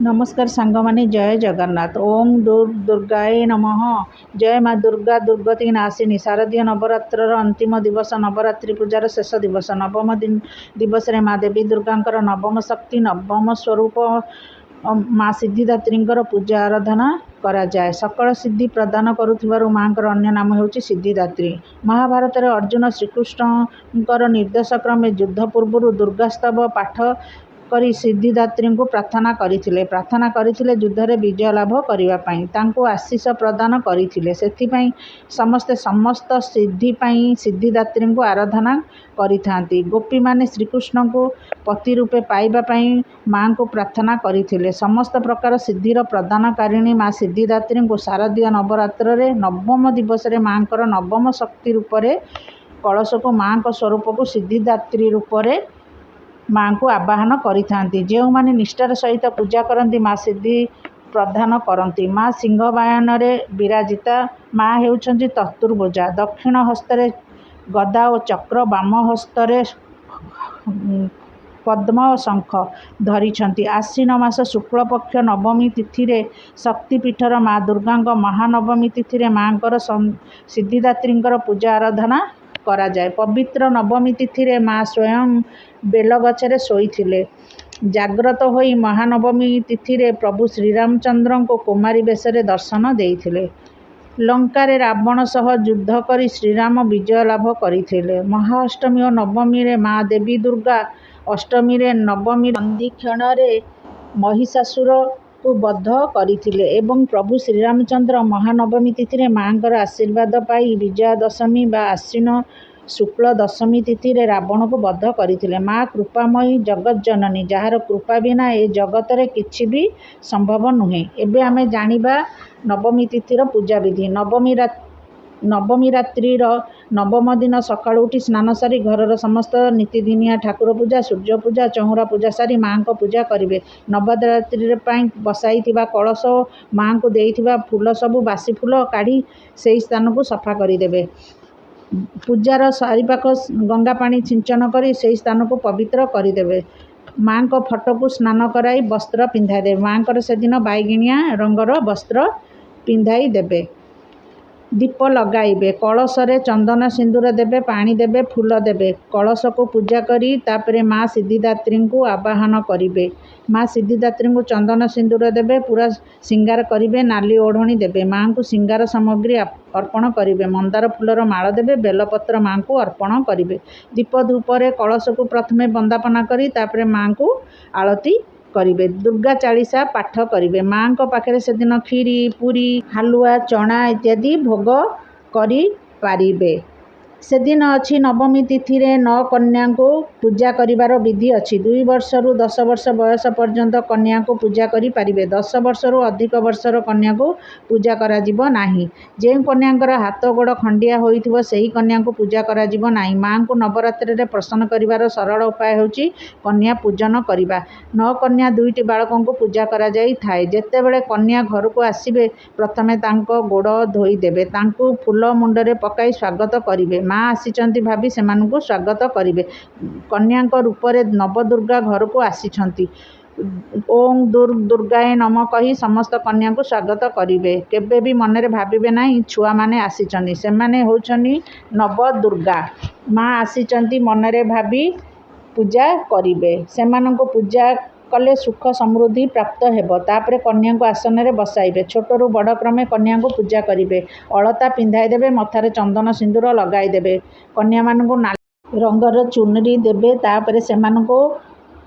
नमस्कार सांग माने जय जगन्नाथ। ओम दुर्गाए नमः। जय माँ दुर्गा दुर्गति नाशिनी। शारदीय नवरात्र अंतिम दिवस, नवरात्रि पूजार शेष दिवस। नवम दिवस रे माँ देवी दुर्गांकर नवम शक्ति नवम स्वरूप माँ सिद्धिदात्री पूजा आराधना करा जाए। सकल सिद्धि प्रदान करुथिबारु माँकर अन्य नाम हेउची सिद्धिदात्री। महाभारत रे अर्जुन श्रीकृष्णकर निर्देश क्रमे युद्ध पूर्व दुर्गास्तव पाठ करी सिद्धिदात्री को प्रार्थना करथिले युद्ध विजय लाभ करिवा पई तांको आशीष प्रदान करथिले। सेथिपई समस्त सिद्धि पई सिद्धिदात्री को आराधना करिथांती। गोपी माने श्रीकृष्ण को पति रूपे पाइबा पई मां को प्रार्थना करथिले। समस्त प्रकार सिद्धिर प्रदानकारिणी मां सिद्धिदात्री को शारदीय नवरात्र रे नवम दिवस रे मांकर नवम शक्ति रूप रे कलश को मां को स्वरूप को सिद्धिदात्री रूप रे माँ को आवाहन करिथांती। जो माने निष्ठार सहित पूजा करती माँ सिद्धि प्रदान करती। माँ सिंहवाहन रे विराजिता। माँ हेउछंती चतुर्भुजा। दक्षिण हस्तरे गदा और चक्र, बाम हस्तरे पद्म और शंख धरिछंती। आश्विन मास शुक्ल पक्ष नवमी तिथि रे शक्तिपीठर माँ दुर्गा महानवमी तिथि रे माँकर सिद्धिदात्री पूजा आराधना करा जाए। पवित्र नवमी तिथि रे माँ स्वयं बेलगछरे शोइथिले। जाग्रत होई महानवमी तिथि रे प्रभु श्रीरामचंद्र को कुमारी बेशरे दर्शन देइथिले। लंका रे रावण सह युद्ध करी श्रीराम विजय लाभ करिथिले। महाअष्टमी और नवमी रे माँ देवी दुर्गा, अष्टमी रे नवमी संधिक्षण रे महिषासुर को बध करथिले एवं प्रभु श्रीरामचंद्र महानवमी तिथि रे माँकर आशीर्वाद पाई विजया दशमी बा आश्विन शुक्ल दशमी तिथि रे रावण को बध करथिले। माँ कृपामयी जगत जननी, जार कृपा बिना ए जगत रे किछि भी संभव नुहे। एबे आमे जानिबा नवमी तिथिर पूजा विधि। नवमी रात्रि नवम दिन सकाळ उठी स्नान सारी घरर समस्त नीतिदिनिया ठाकुर पूजा, सूर्य पूजा, चौरा पूजा सारी माँ को पूजा करिवे। नवरात्रि पाई बसाइथिबा कलश माँ को देइथिबा फूल सबु बासी फूल काढ़ी सेही स्थान को सफा करिदेबे। पूजार चारिपाख गंगा पानी सिंचन करी सेही स्थान को पवित्र करिदेबे। माँ को फटो को स्नान कराई वस्त्र पिंधाई देबे। माँकर से दिन बैगिणिया रंगर वस्त्र पिंधाई देबे। दीप लगाइबे। कलश रे चंदन सिंदूर देबे, पानी देबे, फूल देबे। कलश को पूजा करी तापरे माँ सिद्धिदात्री को आवाहन करिवे। माँ सिद्धिदात्री को चंदन सिंदूर देबे, पूरा सिंगार करिवे, नाली ओढ़णी देबे। माँ को सिंगार सामग्री अर्पण करिवे। मंदार फूलर माळ देबे, बेलपत्र माँ को अर्पण करिवे। दीप धूपरे कलश को प्रथमे वंदापना करी तापरे माँ को आरती करिवे। दुर्गा चालीसा पाठ करिवे। माँ को पाखरे से दिन खीरी, पूरी, हालुआ, चना इत्यादि भोग करी पारिबे। से दिन अच्छी नवमी तिथि रे 9 कन्या को पूजा करिवार विधि अच्छी। 2 वर्ष रु 10 वर्ष बयस पर्यंत कन्या को पूजा करी पारिबे। 10 वर्ष रु अधिक वर्षर कन्या को पूजा करा जिवो नाही। जे कन्यांकर हाथ गोड़ खंडिया होइथिबो सेही कन्या को पूजा करा जिवो नाही। माँ को नवरात्रि रे प्रसन्न करिवार सरल उपाय होची कन्या पूजन करिबा। 9 कन्या 2टी बालकों को पूजा करा जाई थाए। जेतेबेले कन्या घर को आसीबे प्रथमे तांको गोड़ धोई देबे, तांको फूल मुंडरे पकाई स्वागत करिवे। माँ आसीचंती भाभी सेमानकु स्वागत करिवे। कन्या रूप रे नवदुर्गा घर को आसीचंती। ओम दुर्गाए नम कही समस्त कन्या को स्वागत करिवे। केबे भी मन रे भाबिबे नाही छुआ माने आसीचंती, सेमाने होचनी नवदुर्गा। माँ आसीचंती मन रे भाबी पूजा करिवे। सेमानकु पूजा कले सुख समृद्धि प्राप्त हेबो। तापरे कन्या को आसन रे बसाइबे। छोटरू बड़ क्रमे कन्या को पूजा करिवे। अलता पिंधाई देबे, मथारे चंदन सिंदूर लगाई देबे। कन्या मानकु नाली रंगर चुनरी देबे। तापरे सेमानकु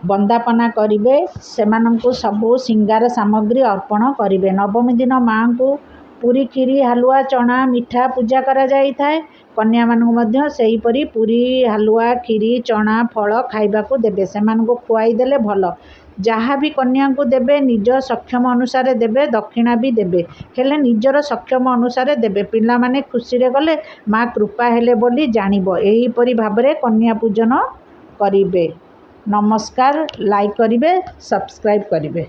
वंदापना करिवे। सेमानकु सबु सिंगार सामग्री अर्पण करिवे। नवमी दिन माँ को पूरी, खीरी, हालुआ, चना, मिठा पूजा करा जाई थाए। कन्या मानकु मध्य सेही परी पूरी, हालुआ, खीरी, चना, फल खाइबाकू देबे। सेमानकु खुआई देले भल। जहाँ भी कन्या को देबे निज सक्षम अनुसार देबे, दक्षिणा भी देबे, हेले निजर सक्षम अनुसार देबे। पिला माने खुशी रे गले माँ कृपा हेले बोली जानिबो। एही परी भाबरे कन्या पूजन करिवे। नमस्कार। लाइक करिवे, सब्सक्राइब करिवे।